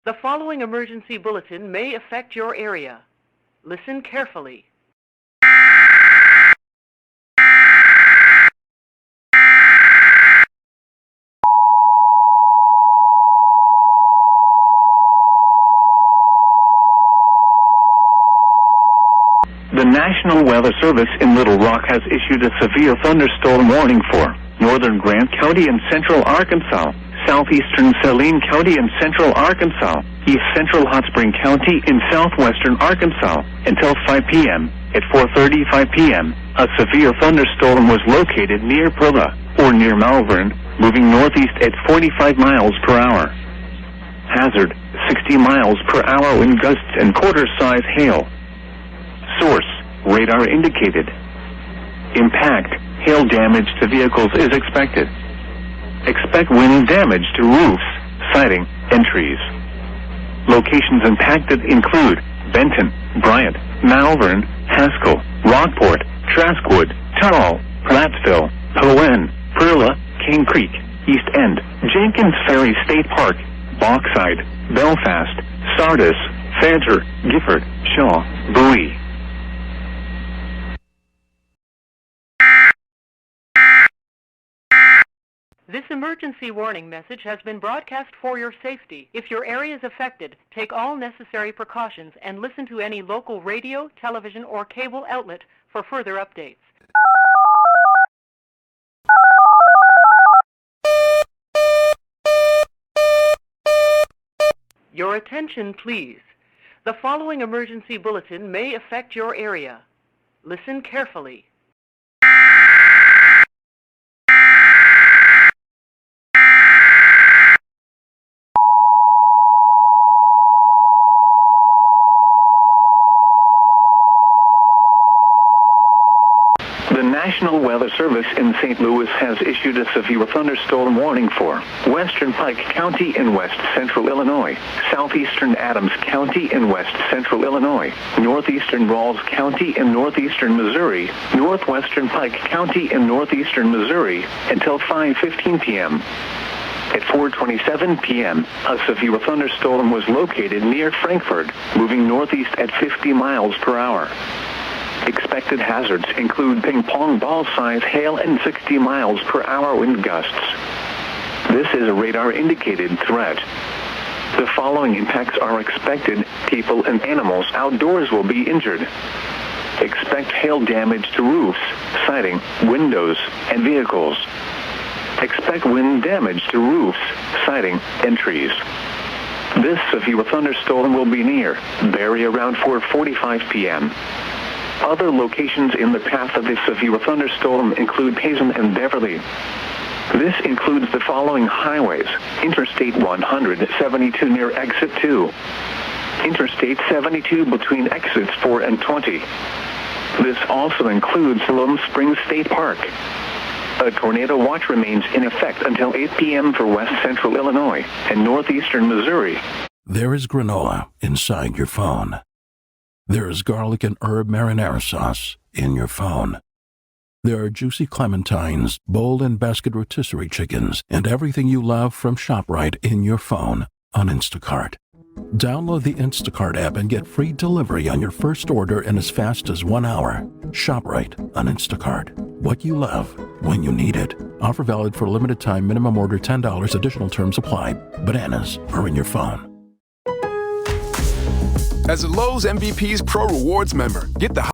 The following emergency bulletin may affect your area. Listen carefully. The National Weather Service in Little Rock has issued a severe thunderstorm warning for northern Grant County and central Arkansas, southeastern Saline County and central Arkansas, east central Hot Spring County in southwestern Arkansas until 5 p.m. At 4:35 p.m., a severe thunderstorm was located near Prilla, or near Malvern, moving northeast at 45 miles per hour. Hazard, 60 miles per hour wind gusts and quarter-size hail. Source, radar indicated. Impact, hail damage to vehicles is expected. Expect wind damage to roofs, siding, and trees. Locations impacted include Benton, Bryant, Malvern, Haskell, Rockport, Traskwood, Tull, Plattsville, Hoenn, Prilla, King Creek, East End, Jenkins Ferry State Park, Bauxite, Belfast, Sardis, Fancher, Gifford, Shaw, Bowie. This emergency warning message has been broadcast for your safety. If your area is affected, take all necessary precautions and listen to any local radio, television, or cable outlet for further updates. Your attention, please. The following emergency bulletin may affect your area. Listen carefully. The National Weather Service in St. Louis has issued a severe thunderstorm warning for western Pike County in west central Illinois, southeastern Adams County in west central Illinois, northeastern Rawls County in northeastern Missouri, northwestern Pike County in northeastern Missouri until 5:15 p.m. At 4:27 p.m., a severe thunderstorm was located near Frankfort, moving northeast at 50 miles per hour. Expected hazards include ping-pong ball-size hail and 60 miles per hour wind gusts. This is a radar-indicated threat. The following impacts are expected. People and animals outdoors will be injured. Expect hail damage to roofs, siding, windows, and vehicles. Expect wind damage to roofs, siding, and trees. This severe thunderstorm will be near Barry around 4:45 p.m. Other locations in the path of this severe thunderstorm include Payson and Beverly. This includes the following highways: Interstate 172 near Exit 2, Interstate 72 between Exits 4 and 20. This also includes Siloam Springs State Park. A tornado watch remains in effect until 8 p.m. for west central Illinois and northeastern Missouri. There is granola inside your phone. There is garlic and herb marinara sauce in your phone. There are juicy clementines, bold and basket rotisserie chickens, and everything you love from ShopRite in your phone on Instacart. Download the Instacart app and get free delivery on your first order in as fast as 1 hour. ShopRite on Instacart. What you love when you need it. Offer valid for a limited time. Minimum order $10. Additional terms apply. Bananas are in your phone. As a Lowe's MVP's Pro Rewards member, get the